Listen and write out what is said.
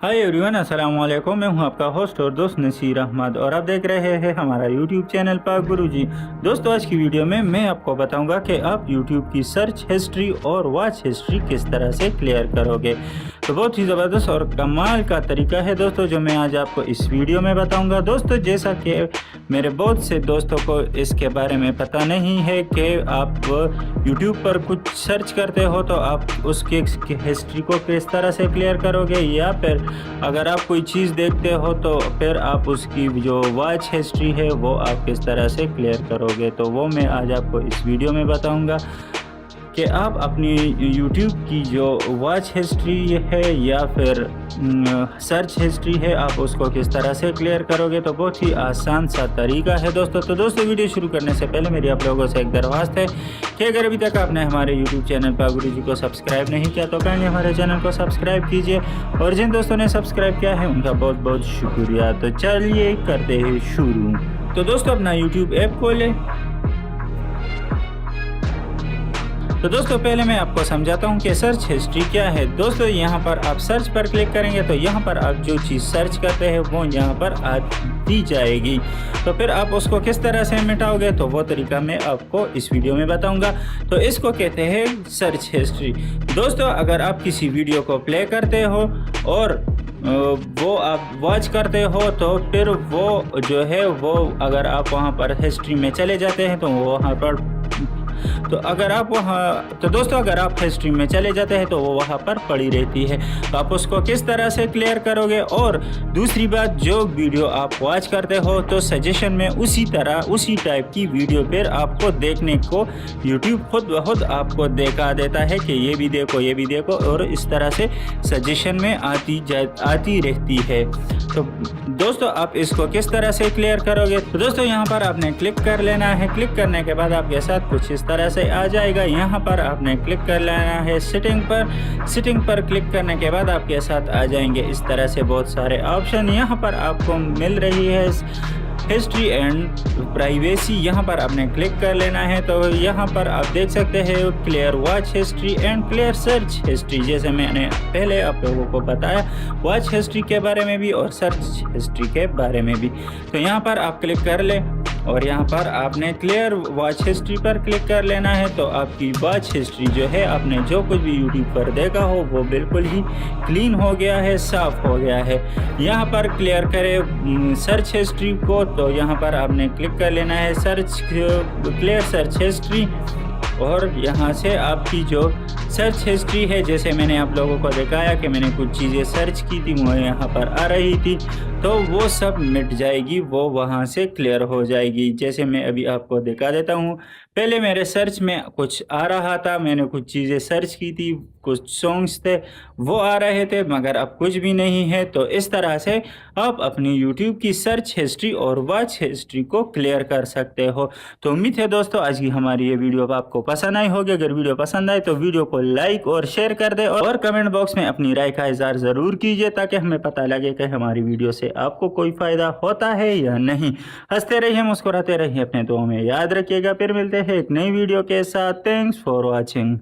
Hi everyone, अस्सलाम वालेकुम। मैं हूं आपका होस्ट और दोस्त नसीर अहमद और आप देख रहे हैं हमारा यूट्यूब चैनल पाक गुरुजी। दोस्तों, आज की वीडियो में मैं आपको बताऊंगा कि आप यूट्यूब की सर्च हिस्ट्री और वॉच हिस्ट्री किस तरह से क्लियर करोगे। तो बहुत ही ज़बरदस्त और कमाल का तरीका है दोस्तों जो मैं आज आपको इस वीडियो में बताऊँगा। दोस्तों, जैसा कि मेरे बहुत से दोस्तों को इसके बारे में पता नहीं है कि आप यूट्यूब पर कुछ सर्च करते हो तो आप उसकी हिस्ट्री को किस तरह से क्लियर करोगे, या फिर अगर आप कोई चीज़ देखते हो तो फिर आप उसकी जो वॉच हिस्ट्री है वो आप किस तरह से क्लियर करोगे। तो वो मैं आज आपको इस वीडियो में बताऊंगा कि आप अपनी यूट्यूब की जो वॉच हिस्ट्री है या फिर सर्च हिस्ट्री है आप उसको किस तरह से क्लियर करोगे। तो बहुत ही आसान सा तरीका है दोस्तों। तो दोस्तों, वीडियो शुरू करने से पहले मेरी आप लोगों से एक दरख्वास्त है कि अगर अभी तक आपने हमारे यूट्यूब चैनल पाक गुरुजी को सब्सक्राइब नहीं किया तो काइंडली हमारे चैनल को सब्सक्राइब कीजिए, और जिन दोस्तों ने सब्सक्राइब किया है उनका बहुत बहुत शुक्रिया। तो चलिए करते हैं शुरू। तो दोस्तों, अपना यूट्यूब ऐप खोलें। तो दोस्तों, पहले मैं आपको समझाता हूँ कि सर्च हिस्ट्री क्या है। दोस्तों, यहाँ पर आप सर्च पर क्लिक करेंगे तो यहाँ पर आप जो चीज़ सर्च करते हैं वो यहाँ पर दी जाएगी। तो फिर आप उसको किस तरह से मिटाओगे तो वो तरीका मैं आपको इस वीडियो में बताऊँगा। तो इसको कहते हैं सर्च हिस्ट्री। दोस्तों, अगर आप किसी वीडियो को प्ले करते हो और वो आप वॉच करते हो तो फिर वो जो है वो अगर आप वहाँ पर हिस्ट्री में चले जाते हैं तो वहाँ पर दोस्तों अगर आप हिस्ट्री में चले जाते हैं तो वो वहाँ पर पड़ी रहती है। तो आप उसको किस तरह से क्लियर करोगे। और दूसरी बात, जो वीडियो आप वॉच करते हो तो सजेशन में उसी टाइप की वीडियो फिर आपको देखने को यूट्यूब खुद ब खुद आपको दिखा देता है कि ये भी देखो, और इस तरह से सजेशन में आती रहती है। तो दोस्तों, आप इसको किस तरह से क्लियर करोगे। तो दोस्तों, यहाँ पर आपने क्लिक कर लेना है। क्लिक करने के बाद आपके साथ कुछ इस तरह से आ जाएगा। यहाँ पर आपने क्लिक कर लेना है सेटिंग पर क्लिक करने के बाद आपके साथ आ जाएंगे इस तरह से बहुत सारे ऑप्शन। यहाँ पर आपको मिल रही है हिस्ट्री एंड प्राइवेसी, यहाँ पर आपने क्लिक कर लेना है। तो यहाँ पर आप देख सकते हैं clear watch history and clear search history. जैसे मैंने पहले आप लोगों को बताया वॉच हिस्ट्री के बारे में भी और सर्च हिस्ट्री के बारे में भी। तो यहाँ पर आप क्लिक कर लें और यहाँ पर आपने क्लियर वॉच हिस्ट्री पर क्लिक कर लेना है। तो आपकी वॉच हिस्ट्री जो है, आपने जो कुछ भी यूट्यूब पर देखा हो वो बिल्कुल ही क्लीन हो गया है, साफ़ हो गया है। यहाँ पर क्लियर करें सर्च हिस्ट्री को, तो यहाँ पर आपने क्लिक कर लेना है क्लियर सर्च हिस्ट्री। और यहाँ से आपकी जो सर्च हिस्ट्री है, जैसे मैंने आप लोगों को दिखाया कि मैंने कुछ चीज़ें सर्च की थी वो यहाँ पर आ रही थी, तो वो सब मिट जाएगी, वो वहाँ से क्लियर हो जाएगी। जैसे मैं अभी आपको दिखा देता हूँ। पहले मेरे सर्च में कुछ आ रहा था, मैंने कुछ चीज़ें सर्च की थी, कुछ सॉन्ग्स थे वो आ रहे थे, मगर अब कुछ भी नहीं है। तो इस तरह से आप अपनी यूट्यूब की सर्च हिस्ट्री और वॉच हिस्ट्री को क्लियर कर सकते हो। तो उम्मीद है दोस्तों आज की हमारी ये वीडियो आपको पसंद आई होगी। अगर वीडियो पसंद आए तो वीडियो को लाइक और शेयर कर दे, और कमेंट बॉक्स में अपनी राय का इज़हार ज़रूर कीजिए ताकि हमें पता लगे कि हमारी वीडियो से आपको कोई फ़ायदा होता है या नहीं। हंसते रहिए, मुस्कुराते रहिए, अपने दुआओं में याद रखिएगा। फिर मिलते हैं एक नई वीडियो के साथ। Thanks for watching.